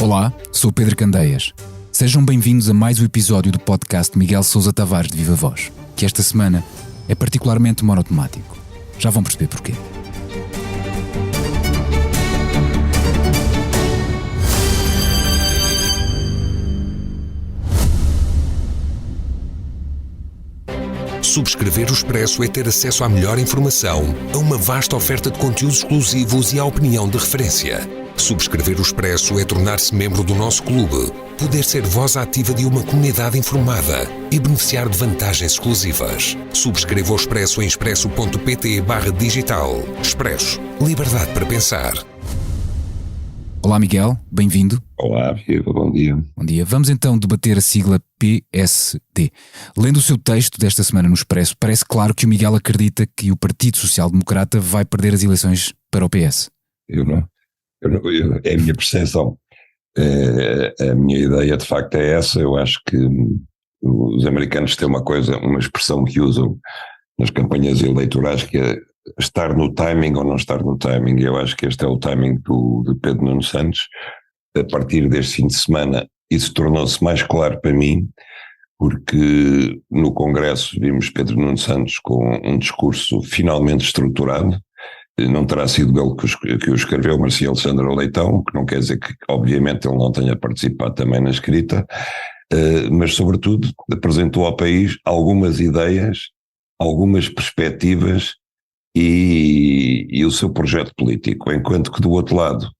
Olá, sou Pedro Candeias. Sejam bem-vindos a mais um episódio do podcast Miguel Sousa Tavares de Viva Voz, que esta semana é particularmente monotemático. Já vão perceber porquê. Subscrever o Expresso é ter acesso à melhor informação, a uma vasta oferta de conteúdos exclusivos e à opinião de referência. Subscrever o Expresso é tornar-se membro do nosso clube, poder ser voz ativa de uma comunidade informada e beneficiar de vantagens exclusivas. Subscreva o Expresso em expresso.pt/digital. Expresso. Liberdade para pensar. Olá Miguel, bem-vindo. Olá, Viva, bom dia. Bom dia. Vamos então debater a sigla PSD. Lendo o seu texto desta semana no Expresso, parece claro que o Miguel acredita que o Partido Social Democrata vai perder as eleições para o PS. Eu não, é a minha percepção. A minha ideia de facto é essa. Eu acho que os americanos têm uma expressão que usam nas campanhas eleitorais, que é estar no timing ou não estar no timing. Eu acho que este é o timing de Pedro Nuno Santos. A partir deste fim de semana isso tornou-se mais claro para mim, porque no Congresso vimos Pedro Nuno Santos com um discurso finalmente estruturado. Não terá sido ele que o escreveu, Marcia Alexandra Leitão, que não quer dizer que obviamente ele não tenha participado também na escrita, mas sobretudo apresentou ao país algumas ideias, algumas perspectivas e o seu projeto político, enquanto que do outro lado,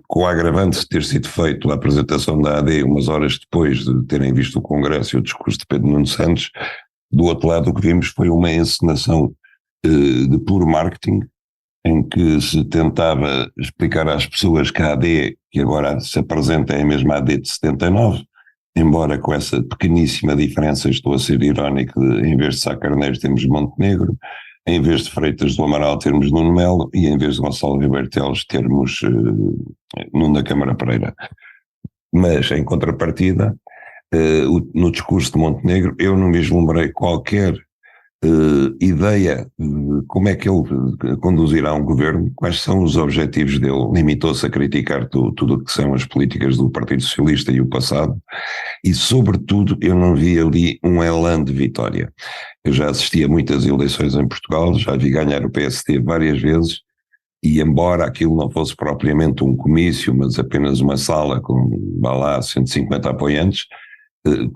com o agravante de ter sido feito a apresentação da AD umas horas depois de terem visto o Congresso e o discurso de Pedro Nuno Santos, do outro lado o que vimos foi uma encenação de puro marketing, em que se tentava explicar às pessoas que a AD, que agora se apresenta, é a mesma AD de 79, embora com essa pequeníssima diferença, estou a ser irónico, em vez de Sá Carneiro temos Montenegro, em vez de Freitas do Amaral termos Nuno Melo e em vez de Gonçalo Ribeiro Teles termos Nuno da Câmara Pereira. Mas, em contrapartida, no discurso de Montenegro, eu não vislumbrei qualquer ideia de como é que ele conduzirá um governo, quais são os objetivos dele. Limitou-se a criticar tudo o que são as políticas do Partido Socialista e o passado, e sobretudo eu não vi ali um elan de vitória. Eu já assisti a muitas eleições em Portugal, já vi ganhar o PSD várias vezes, e embora aquilo não fosse propriamente um comício, mas apenas uma sala com, vá lá, 150 apoiantes,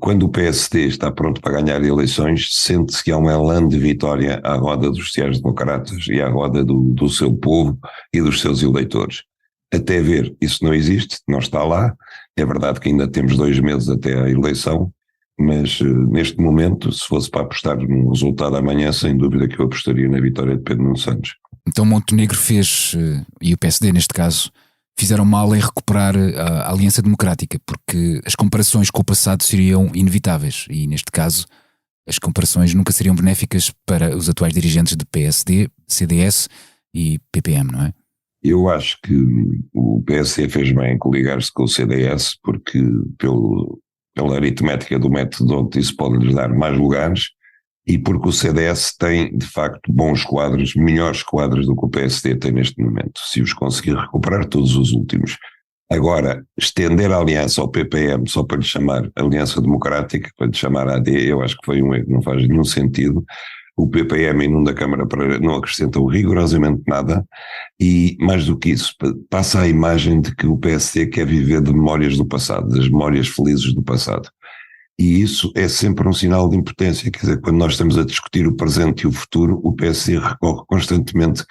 quando o PSD está pronto para ganhar eleições, sente-se que há um elan de vitória à roda dos sociais-democratas e à roda do seu povo e dos seus eleitores. Até ver, isso não existe, não está lá. É verdade que ainda temos 2 meses até à eleição, mas neste momento, se fosse para apostar num resultado amanhã, sem dúvida que eu apostaria na vitória de Pedro Nuno Santos. Então Montenegro fez, e o PSD neste caso, fizeram mal em recuperar a Aliança Democrática, porque as comparações com o passado seriam inevitáveis e, neste caso, as comparações nunca seriam benéficas para os atuais dirigentes de PSD, CDS e PPM, não é? Eu acho que o PSD fez bem em coligar-se com o CDS, porque pela aritmética do método onde isso pode lhes dar mais lugares, e porque o CDS tem, de facto, bons quadros, melhores quadros do que o PSD tem neste momento, se os conseguir recuperar todos os últimos. Agora, estender a aliança ao PPM só para lhe chamar Aliança Democrática, para lhe chamar AD, eu acho que foi um erro, não faz nenhum sentido. O PPM e Nuno da Câmara Pereira não acrescentam rigorosamente nada e, mais do que isso, passa a imagem de que o PSD quer viver de memórias do passado, das memórias felizes do passado. E isso é sempre um sinal de impotência, quer dizer, quando nós estamos a discutir o presente e o futuro, o PSD recorre constantemente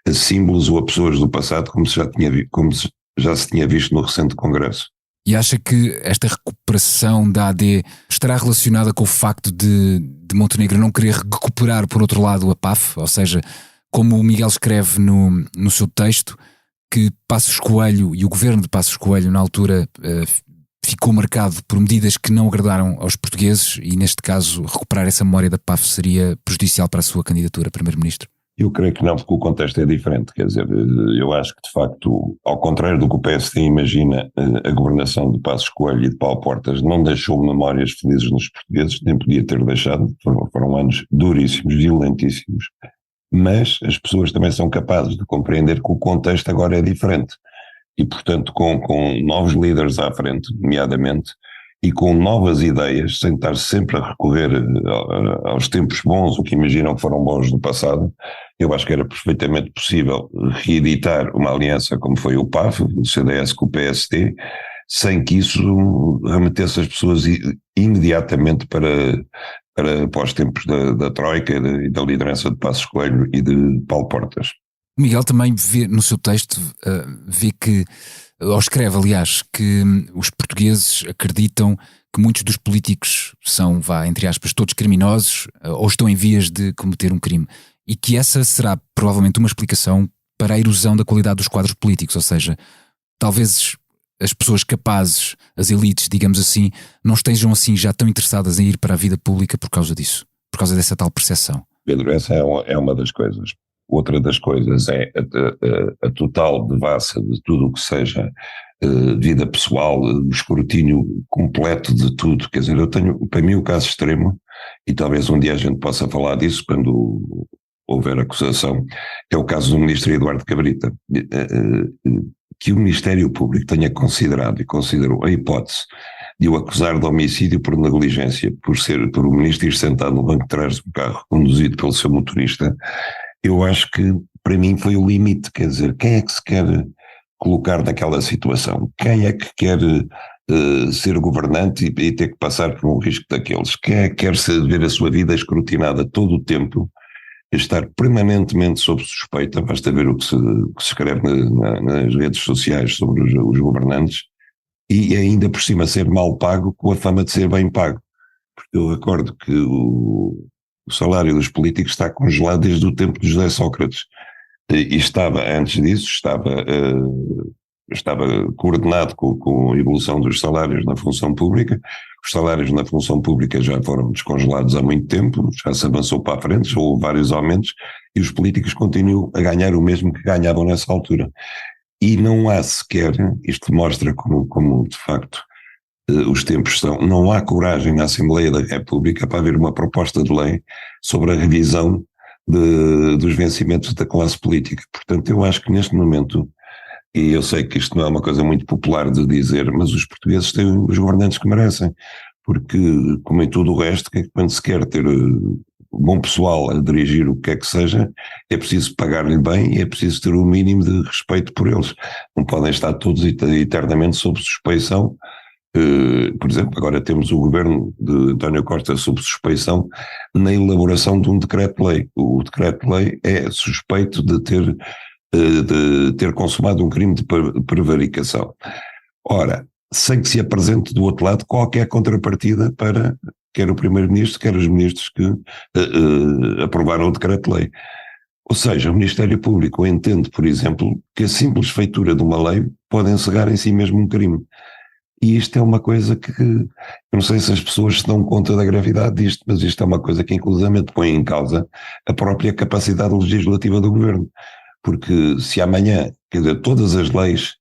a símbolos ou a pessoas do passado, como já se tinha visto no recente Congresso. E acha que esta recuperação da AD estará relacionada com o facto de Montenegro não querer recuperar, por outro lado, a PAF? Ou seja, como o Miguel escreve no seu texto, que Passos Coelho e o governo de Passos Coelho, na altura, ficou marcado por medidas que não agradaram aos portugueses e, neste caso, recuperar essa memória da PAF seria prejudicial para a sua candidatura a primeiro-ministro? Eu creio que não, porque o contexto é diferente, quer dizer, eu acho que de facto, ao contrário do que o PSD imagina, a governação de Passos Coelho e de Paulo Portas não deixou memórias felizes nos portugueses, nem podia ter deixado, foram anos duríssimos, violentíssimos, mas as pessoas também são capazes de compreender que o contexto agora é diferente. e portanto com novos líderes à frente, nomeadamente, e com novas ideias, sem estar sempre a recorrer aos tempos bons, o que imaginam que foram bons do passado, eu acho que era perfeitamente possível reeditar uma aliança como foi o PAF, o CDS com o PSD, sem que isso remetesse as pessoas imediatamente para os tempos da Troika e da liderança de Passos Coelho e de Paulo Portas. O Miguel também vê no seu texto, vê que, ou escreve aliás, que os portugueses acreditam que muitos dos políticos são, entre aspas, todos criminosos ou estão em vias de cometer um crime, e que essa será provavelmente uma explicação para a erosão da qualidade dos quadros políticos, ou seja, talvez as pessoas capazes, as elites, digamos assim, não estejam assim já tão interessadas em ir para a vida pública por causa disso, por causa dessa tal percepção. Pedro, essa é uma das coisas. Outra das coisas é a total devassa de tudo o que seja vida pessoal, o escrutínio completo de tudo. Quer dizer, eu tenho, para mim, o caso extremo, e talvez um dia a gente possa falar disso quando houver acusação, é o caso do ministro Eduardo Cabrita, que o Ministério Público tenha considerado e considerou a hipótese de o acusar de homicídio por negligência, por o ministro ir sentado no banco de trás do carro, conduzido pelo seu motorista. Eu acho que, para mim, foi o limite. Quer dizer, quem é que se quer colocar naquela situação? Quem é que quer ser governante e ter que passar por um risco daqueles? Quem é que quer ver a sua vida escrutinada todo o tempo, estar permanentemente sob suspeita? Basta ver o que se escreve nas redes sociais sobre os governantes, e ainda por cima ser mal pago com a fama de ser bem pago. Porque eu recordo que o salário dos políticos está congelado desde o tempo de José Sócrates, e estava, antes disso, estava coordenado com a evolução dos salários na função pública. Os salários na função pública já foram descongelados há muito tempo, já se avançou para a frente, já houve vários aumentos, e os políticos continuam a ganhar o mesmo que ganhavam nessa altura. E não há sequer, isto mostra como de facto os tempos são, não há coragem na Assembleia da República para haver uma proposta de lei sobre a revisão dos vencimentos da classe política. Portanto, eu acho que neste momento, e eu sei que isto não é uma coisa muito popular de dizer, mas os portugueses têm os governantes que merecem, porque, como em tudo o resto, quando se quer ter bom pessoal a dirigir o que é que seja, é preciso pagar-lhe bem e é preciso ter o mínimo de respeito por eles. Não podem estar todos eternamente sob suspeição. Por exemplo, agora temos o governo de António Costa sob suspeição na elaboração de um decreto-lei. O decreto-lei é suspeito de ter consumado um crime de prevaricação. Ora, sem que se apresente do outro lado qualquer contrapartida para quer o primeiro-ministro, quer os ministros que aprovaram o decreto-lei. Ou seja, o Ministério Público entende, por exemplo, que a simples feitura de uma lei pode encerrar em si mesmo um crime. E isto é uma coisa que, eu não sei se as pessoas se dão conta da gravidade disto, mas isto é uma coisa que inclusivamente põe em causa a própria capacidade legislativa do governo. Porque se amanhã, quer dizer, todas as leis,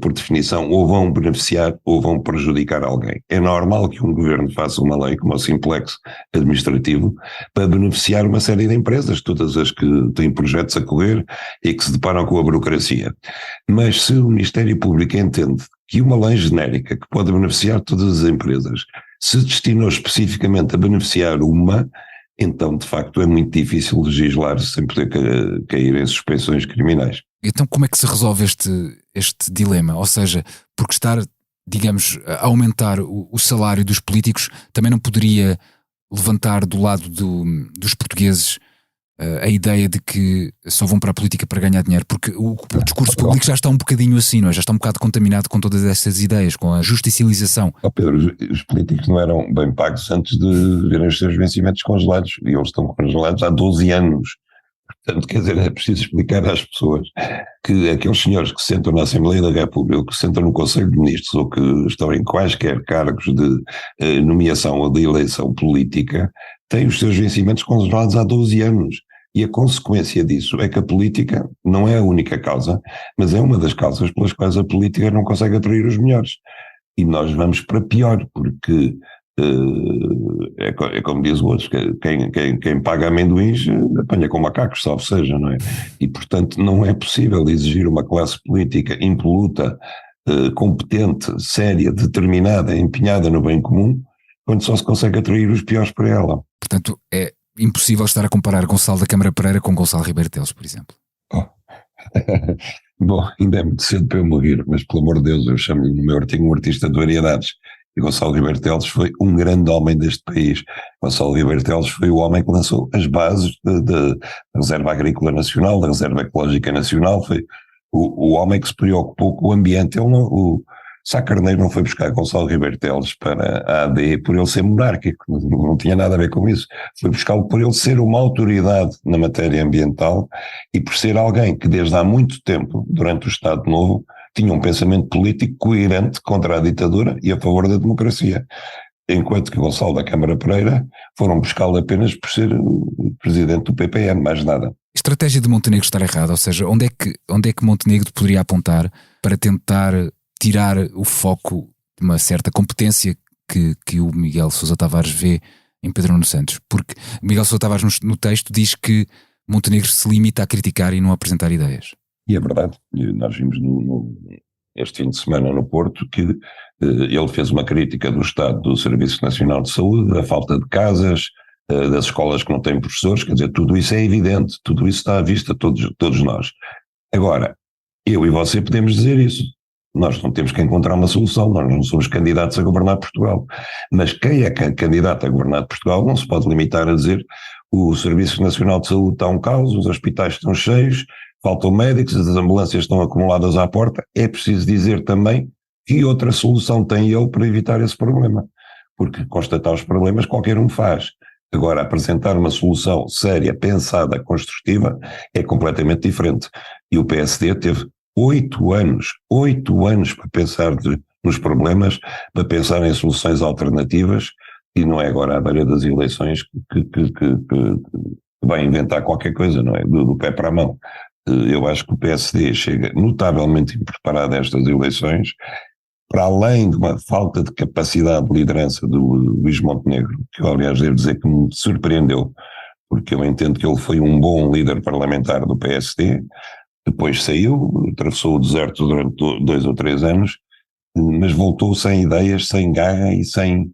por definição, ou vão beneficiar ou vão prejudicar alguém. É normal que um governo faça uma lei como o Simplex administrativo para beneficiar uma série de empresas, todas as que têm projetos a correr e que se deparam com a burocracia. Mas se o Ministério Público entende que uma lei genérica que pode beneficiar todas as empresas se destinou especificamente a beneficiar uma, então de facto é muito difícil legislar sem poder cair em suspeições criminais. Então como é que se resolve este dilema? Ou seja, porque estar, digamos, a aumentar o salário dos políticos também não poderia levantar do lado dos portugueses a ideia de que só vão para a política para ganhar dinheiro, porque o discurso público já está um bocadinho assim, não é? Já está um bocado contaminado com todas essas ideias, com a justicialização. Pedro, os políticos não eram bem pagos antes de verem os seus vencimentos congelados, e eles estão congelados há 12 anos. Portanto, quer dizer, é preciso explicar às pessoas que aqueles senhores que sentam na Assembleia da República, ou que sentam no Conselho de Ministros, ou que estão em quaisquer cargos de nomeação ou de eleição política, têm os seus vencimentos congelados há 12 anos. E a consequência disso é que a política não é a única causa, mas é uma das causas pelas quais a política não consegue atrair os melhores. E nós vamos para pior, porque É como diz o outro, quem paga amendoins apanha com macacos, salvo seja, não é? E, portanto, não é possível exigir uma classe política impoluta, competente, séria, determinada, empenhada no bem comum, quando só se consegue atrair os piores para ela. Portanto, é impossível estar a comparar Gonçalo da Câmara Pereira com Gonçalo Ribeiro Teles, por exemplo. Bom, ainda é muito cedo para eu morrer, mas pelo amor de Deus, eu chamo-lhe no meu artigo um artista de variedades. E Gonçalo Ribeiro Teles foi um grande homem deste país. Gonçalo Ribeiro Teles foi o homem que lançou as bases da Reserva Agrícola Nacional, da Reserva Ecológica Nacional, foi o homem que se preocupou com o ambiente. O Sá Carneiro não foi buscar Gonçalo Ribeiro Teles para a AD por ele ser monárquico, não tinha nada a ver com isso. Foi buscá-lo por ele ser uma autoridade na matéria ambiental e por ser alguém que desde há muito tempo, durante o Estado Novo, tinha um pensamento político coerente contra a ditadura e a favor da democracia. Enquanto que Gonçalo da Câmara Pereira foram buscá-lo apenas por ser o presidente do PPM, mais nada. Estratégia de Montenegro estar errada, ou seja, onde é que Montenegro poderia apontar para tentar tirar o foco de uma certa competência que o Miguel Sousa Tavares vê em Pedro Nuno Santos? Porque o Miguel Sousa Tavares no texto diz que Montenegro se limita a criticar e não a apresentar ideias. E é verdade, nós vimos este fim de semana no Porto que ele fez uma crítica do estado do Serviço Nacional de Saúde, da falta de casas, das escolas que não têm professores, quer dizer, tudo isso é evidente, tudo isso está à vista, todos nós. Agora, eu e você podemos dizer isso. Nós não temos que encontrar uma solução, nós não somos candidatos a governar Portugal. Mas quem é candidato a governar Portugal não se pode limitar a dizer o Serviço Nacional de Saúde está um caos, os hospitais estão cheios, faltam médicos, as ambulâncias estão acumuladas à porta. É preciso dizer também que outra solução tem ele para evitar esse problema. Porque constatar os problemas qualquer um faz. Agora, apresentar uma solução séria, pensada, construtiva, é completamente diferente. E o PSD teve 8 anos para pensar nos problemas, para pensar em soluções alternativas, e não é agora à beira das eleições que vai inventar qualquer coisa, não é? Do pé para a mão. Eu acho que o PSD chega notavelmente impreparado a estas eleições, para além de uma falta de capacidade de liderança do Luís Montenegro, que eu, aliás, devo dizer que me surpreendeu, porque eu entendo que ele foi um bom líder parlamentar do PSD, depois saiu, atravessou o deserto durante 2 ou 3 anos, mas voltou sem ideias, sem garra e sem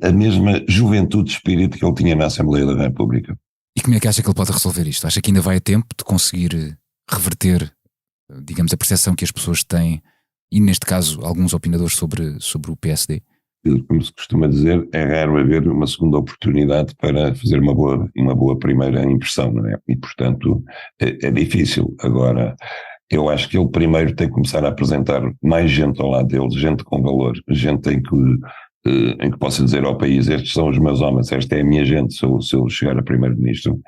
a mesma juventude de espírito que ele tinha na Assembleia da República. E como é que acha que ele pode resolver isto? Acha que ainda vai a tempo de conseguir reverter, digamos, a percepção que as pessoas têm, e neste caso alguns opinadores sobre o PSD? Como se costuma dizer, é raro haver uma segunda oportunidade para fazer uma boa primeira impressão, não é? E, portanto, é difícil. Agora, eu acho que ele primeiro tem que começar a apresentar mais gente ao lado dele, gente com valor, gente em que possa dizer ao país, estes são os meus homens, esta é a minha gente, se eu chegar a primeiro-ministro.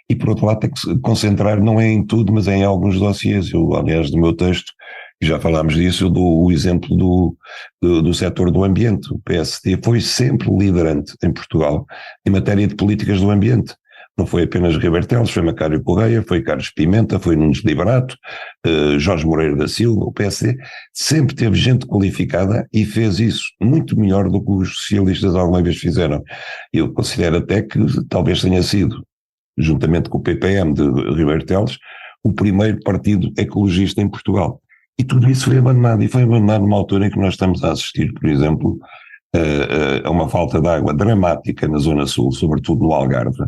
E, por outro lado, tem que se concentrar, não é em tudo, mas em alguns dossiês. Eu, aliás, no meu texto, já falámos disso, eu dou o exemplo do setor do ambiente. O PSD foi sempre liderante em Portugal em matéria de políticas do ambiente. Não foi apenas Ribeiro Teles, foi Macário Correia, foi Carlos Pimenta, foi Nunes Liberato, Jorge Moreira da Silva. O PSD sempre teve gente qualificada e fez isso muito melhor do que os socialistas alguma vez fizeram. Eu considero até que talvez tenha sido, juntamente com o PPM de Ribeiro Teles, o primeiro partido ecologista em Portugal. E tudo isso foi abandonado, e foi abandonado numa altura em que nós estamos a assistir, por exemplo, a uma falta de água dramática na Zona Sul, sobretudo no Algarve.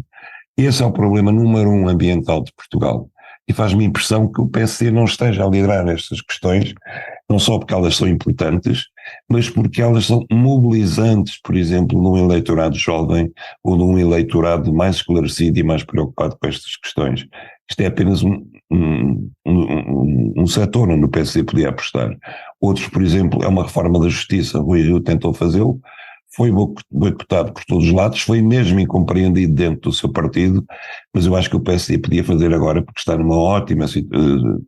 Esse é o problema número 1 ambiental de Portugal. E faz-me impressão que o PSD não esteja a liderar estas questões, não só porque elas são importantes, mas porque elas são mobilizantes, por exemplo, num eleitorado jovem ou num eleitorado mais esclarecido e mais preocupado com estas questões. Isto é apenas um setor onde o PSD podia apostar. Outros, por exemplo, é uma reforma da justiça. Rui Rio tentou fazê-lo, foi boicotado por todos os lados, foi mesmo incompreendido dentro do seu partido, mas eu acho que o PSD podia fazer agora porque está numa ótima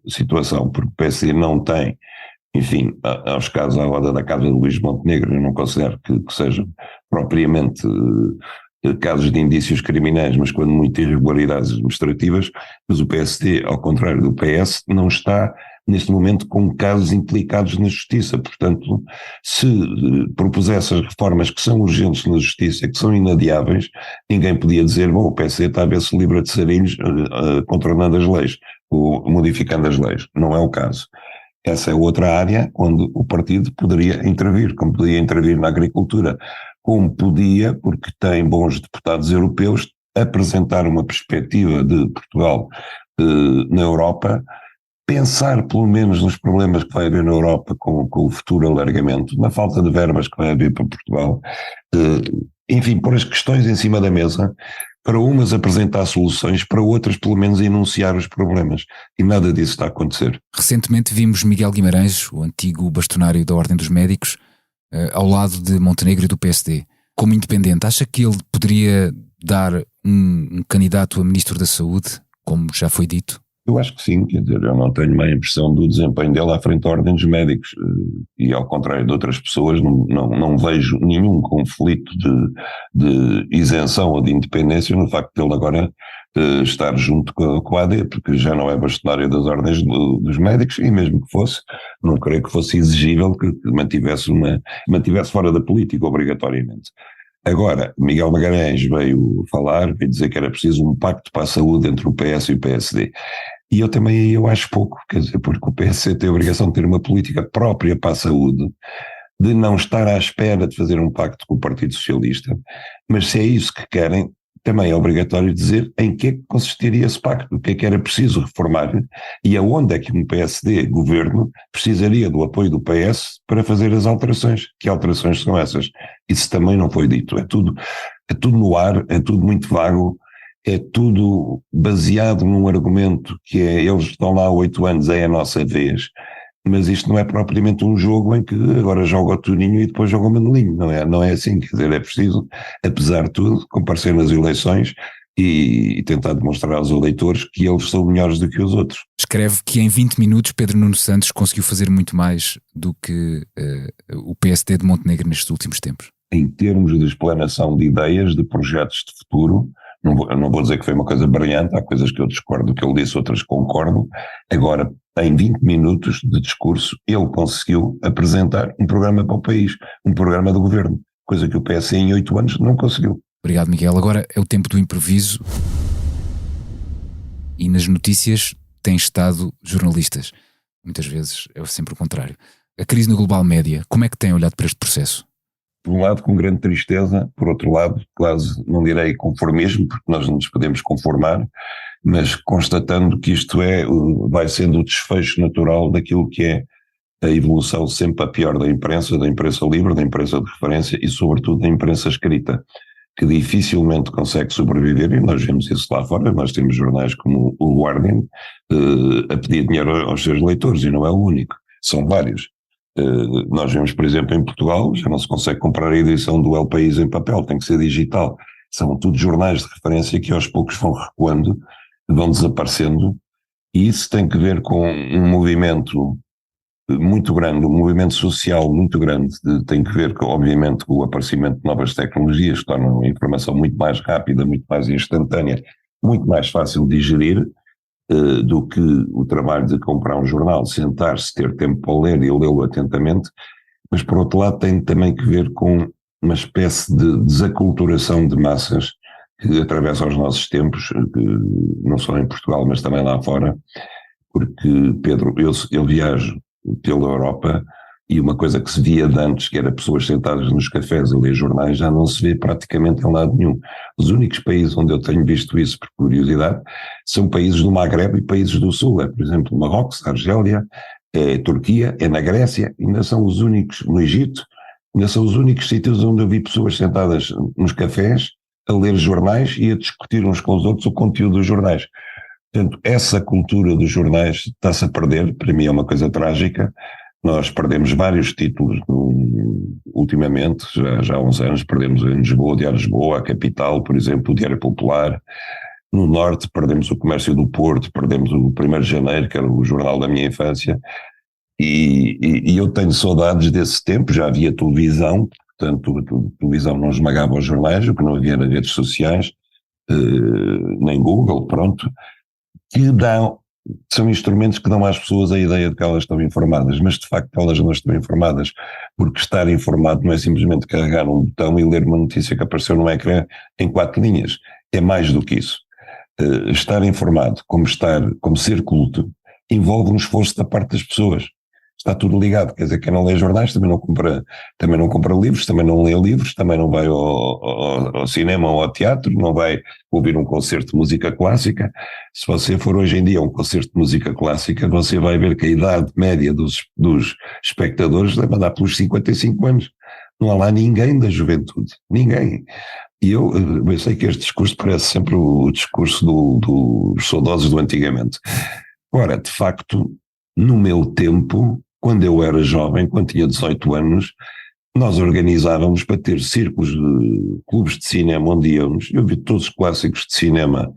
situação, porque o PSD não tem, enfim, aos casos à roda da casa de Luís Montenegro, eu não considero que sejam propriamente casos de indícios criminais, mas quando muito irregularidades administrativas, mas o PSD, ao contrário do PS, não está neste momento com casos implicados na justiça. Portanto, se propusesse as reformas que são urgentes na justiça, que são inadiáveis, ninguém podia dizer, bom, o PSD está a ver se livra de sarilhos contornando as leis, ou modificando as leis. Não é o caso. Essa é outra área onde o partido poderia intervir, como podia intervir na agricultura, como podia, porque tem bons deputados europeus, apresentar uma perspectiva de Portugal na Europa, pensar pelo menos nos problemas que vai haver na Europa com o futuro alargamento, na falta de verbas que vai haver para Portugal, enfim, pôr as questões em cima da mesa, para umas apresentar soluções, para outras pelo menos enunciar os problemas, e nada disso está a acontecer. Recentemente vimos Miguel Guimarães, o antigo bastonário da Ordem dos Médicos, ao lado de Montenegro e do PSD. Como independente, acha que ele poderia dar um candidato a Ministro da Saúde, como já foi dito? Eu acho que sim, quer dizer, eu não tenho má impressão do desempenho dele à frente da Ordem dos Médicos, e ao contrário de outras pessoas não vejo nenhum conflito de isenção ou de independência no facto de ele agora estar junto com a AD, porque já não é bastonário das Ordens dos Médicos, e mesmo que fosse, não creio que fosse exigível que mantivesse fora da política obrigatoriamente. Agora, Miguel Magalhães veio dizer que era preciso um pacto para a saúde entre o PS e o PSD. E eu acho pouco, quer dizer, porque o PS tem a obrigação de ter uma política própria para a saúde, de não estar à espera de fazer um pacto com o Partido Socialista, mas se é isso que querem, também é obrigatório dizer em que consistiria esse pacto, o que é que era preciso reformar e aonde é que um PSD governo precisaria do apoio do PS para fazer as alterações. Que alterações são essas? Isso também não foi dito. É tudo no ar, é tudo muito vago, é tudo baseado num argumento que é, eles estão lá há 8 anos, é a nossa vez, mas isto não é propriamente um jogo em que agora joga o Tuninho e depois joga o Manelinho, não é assim, quer dizer, é preciso, apesar de tudo, comparecer nas eleições e tentar demonstrar aos eleitores que eles são melhores do que os outros. Escreve que em 20 minutos Pedro Nuno Santos conseguiu fazer muito mais do que o PSD de Montenegro nestes últimos tempos. Em termos de explanação de ideias, de projetos de futuro, não vou dizer que foi uma coisa brilhante, há coisas que eu discordo do que ele disse, outras concordo. Agora, em 20 minutos de discurso, ele conseguiu apresentar um programa para o país, um programa do governo, coisa que o PS em 8 anos não conseguiu. Obrigado, Miguel. Agora é o tempo do improviso e nas notícias têm estado jornalistas. Muitas vezes é sempre o contrário. A crise na global média, como é que tem olhado para este processo? Por um lado, com grande tristeza, por outro lado, quase não direi conformismo, porque nós não nos podemos conformar, mas constatando que isto vai sendo o desfecho natural daquilo que é a evolução sempre a pior da imprensa livre, da imprensa de referência e, sobretudo, da imprensa escrita, que dificilmente consegue sobreviver, e nós vemos isso lá fora. Nós temos jornais como o Guardian a pedir dinheiro aos seus leitores, e não é o único, são vários. Nós vemos, por exemplo, em Portugal, já não se consegue comprar a edição do El País em papel, tem que ser digital. São tudo jornais de referência que aos poucos vão recuando, vão desaparecendo, e isso tem que ver com um movimento muito grande, um movimento social muito grande, tem que ver, obviamente, com o aparecimento de novas tecnologias que tornam a informação muito mais rápida, muito mais instantânea, muito mais fácil de digerir, do que o trabalho de comprar um jornal, sentar-se, ter tempo para ler e lê-lo atentamente, mas por outro lado tem também que ver com uma espécie de desaculturação de massas que atravessa os nossos tempos, que não só em Portugal, mas também lá fora, porque, Pedro, eu viajo pela Europa e uma coisa que se via de antes, que era pessoas sentadas nos cafés a ler jornais, já não se vê praticamente em lado nenhum. Os únicos países onde eu tenho visto isso, por curiosidade, são países do Maghreb e países do Sul. Por exemplo, Marrocos, Argélia, Turquia, na Grécia, ainda são os únicos, no Egito, ainda são os únicos sítios onde eu vi pessoas sentadas nos cafés a ler jornais e a discutir uns com os outros o conteúdo dos jornais. Portanto, essa cultura dos jornais está-se a perder, para mim é uma coisa trágica. Nós perdemos vários títulos ultimamente, já há uns anos, perdemos em Lisboa, o Diário de Lisboa, a Capital, por exemplo, o Diário Popular. No Norte perdemos o Comércio do Porto, perdemos o 1º de Janeiro, que era o jornal da minha infância, e eu tenho saudades desse tempo. Já havia televisão, portanto a televisão não esmagava os jornais, o que não havia era redes sociais, nem Google, pronto, que dão são instrumentos que dão às pessoas a ideia de que elas estão informadas, mas de facto elas não estão informadas, porque estar informado não é simplesmente carregar um botão e ler uma notícia que apareceu no ecrã em 4 linhas, é mais do que isso. Estar informado, como ser culto, envolve um esforço da parte das pessoas. Está tudo ligado, quer dizer, quem não lê jornais também não compra livros, também não lê livros, também não vai ao cinema ou ao teatro, não vai ouvir um concerto de música clássica. Se você for hoje em dia a um concerto de música clássica, você vai ver que a idade média dos espectadores deve andar pelos 55 anos. Não há lá ninguém da juventude, ninguém. E eu sei que este discurso parece sempre o discurso dos saudosos do antigamente. Ora, de facto, no meu tempo, quando eu era jovem, quando tinha 18 anos, nós organizávamos para ter círculos de clubes de cinema onde íamos. Eu vi todos os clássicos de cinema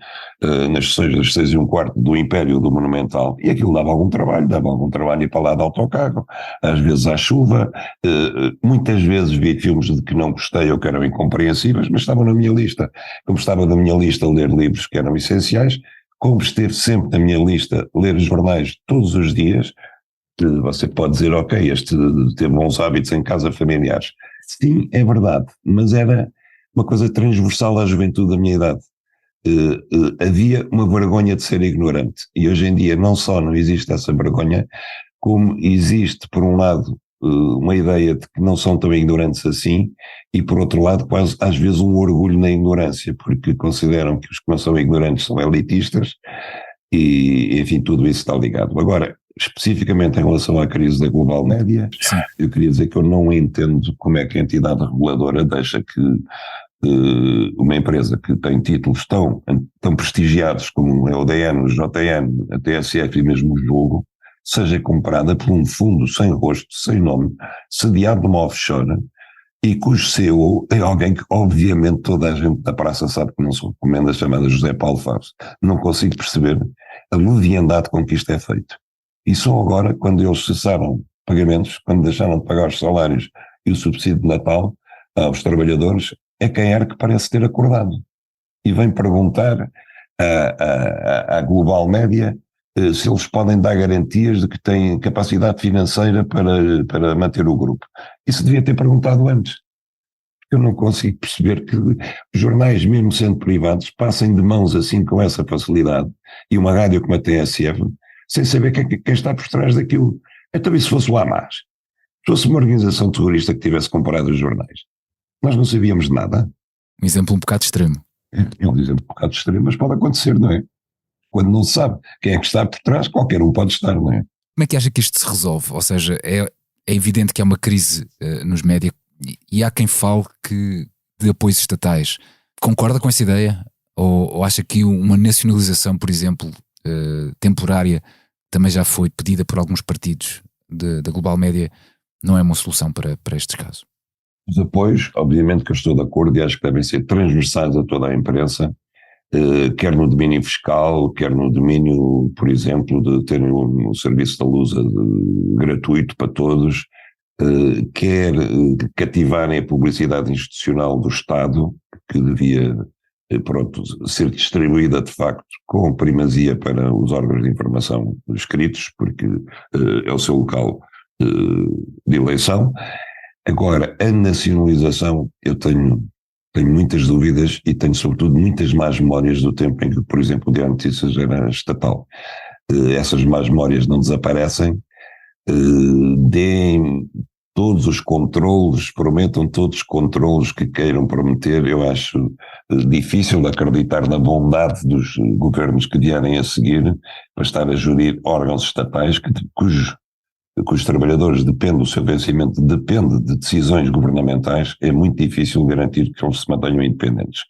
nas sessões das 6:15 do Império do Monumental, e aquilo dava algum trabalho ir para lá de autocarro, às vezes à chuva, muitas vezes vi filmes de que não gostei ou que eram incompreensíveis, mas estavam na minha lista. Como estava na minha lista ler livros que eram essenciais, como esteve sempre na minha lista ler jornais todos os dias, você pode dizer, ok, este teve bons hábitos em casa familiares. Sim, é verdade, mas era uma coisa transversal à juventude da minha idade. Havia uma vergonha de ser ignorante, e hoje em dia não só não existe essa vergonha, como existe, por um lado, uma ideia de que não são tão ignorantes assim, e por outro lado, quase às vezes um orgulho na ignorância, porque consideram que os que não são ignorantes são elitistas, e enfim, tudo isso está ligado. Agora, especificamente em relação à crise da global média, eu queria dizer que eu não entendo como é que a entidade reguladora deixa que uma empresa que tem títulos tão prestigiados como a ODN, o JN, a TSF e mesmo o Jogo, seja comprada por um fundo sem rosto, sem nome, sediado numa offshore, e cujo CEO é alguém que obviamente toda a gente da praça sabe que não se recomenda, chamada José Paulo Fabres. Não consigo perceber a leviandade com que isto é feito. E só agora, quando eles cessaram pagamentos, quando deixaram de pagar os salários e o subsídio de Natal aos trabalhadores, é quem era que parece ter acordado. E vem perguntar à Global Média se eles podem dar garantias de que têm capacidade financeira para manter o grupo. Isso devia ter perguntado antes. Eu não consigo perceber que os jornais, mesmo sendo privados, passem de mãos assim com essa facilidade, e uma rádio como a TSF, sem saber quem está por trás daquilo. Então, e se fosse o Hamas? Se fosse uma organização terrorista que tivesse comprado os jornais? Nós não sabíamos de nada. Um exemplo um bocado extremo. É um exemplo um bocado extremo, mas pode acontecer, não é? Quando não se sabe quem é que está por trás, qualquer um pode estar, não é? Como é que acha que isto se resolve? Ou seja, é evidente que há uma crise nos média, e há quem fale de apoios estatais. Concorda com essa ideia? Ou acha que uma nacionalização, por exemplo, temporária, também já foi pedida por alguns partidos da Global Média, não é uma solução para estes casos? Os apoios, obviamente que eu estou de acordo e acho que devem ser transversais a toda a imprensa, quer no domínio fiscal, quer no domínio, por exemplo, de ter um serviço da luz gratuito para todos, quer cativarem a publicidade institucional do Estado, que devia ser distribuída de facto com primazia para os órgãos de informação escritos, porque é o seu local de eleição. Agora, a nacionalização, eu tenho muitas dúvidas e tenho sobretudo muitas más memórias do tempo em que, por exemplo, o Diário de Notícias era estatal. Essas más memórias não desaparecem, deem todos os controlos, prometam todos os controlos que queiram prometer. Eu acho difícil acreditar na bondade dos governos que vierem a seguir para estar a gerir órgãos estatais cujos trabalhadores o seu vencimento depende de decisões governamentais. É muito difícil garantir que eles se mantenham independentes.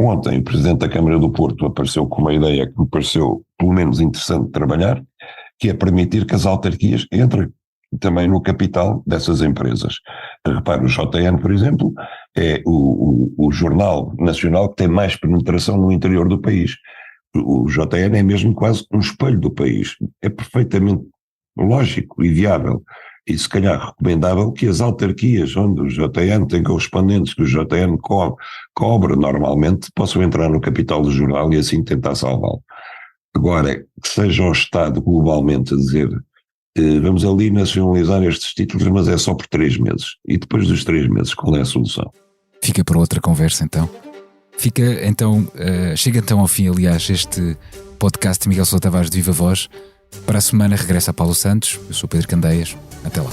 Ontem o Presidente da Câmara do Porto apareceu com uma ideia que me pareceu pelo menos interessante de trabalhar, que é permitir que as autarquias entrem também no capital dessas empresas. Repare, o JN, por exemplo, é o jornal nacional que tem mais penetração no interior do país. O JN é mesmo quase um espelho do país. É perfeitamente lógico e viável, e se calhar recomendável, que as autarquias onde o JN tem correspondentes que o JN cobra normalmente possam entrar no capital do jornal e assim tentar salvá-lo. Agora, que seja o Estado globalmente a dizer vamos ali nacionalizar estes títulos, mas é só por 3 meses. E depois dos 3 meses, qual é a solução? Fica para outra conversa então. Chega então ao fim, aliás, este podcast de Miguel Sousa Tavares de Viva Voz. Para a semana regressa a Paulo Santos. Eu sou Pedro Candeias. Até lá.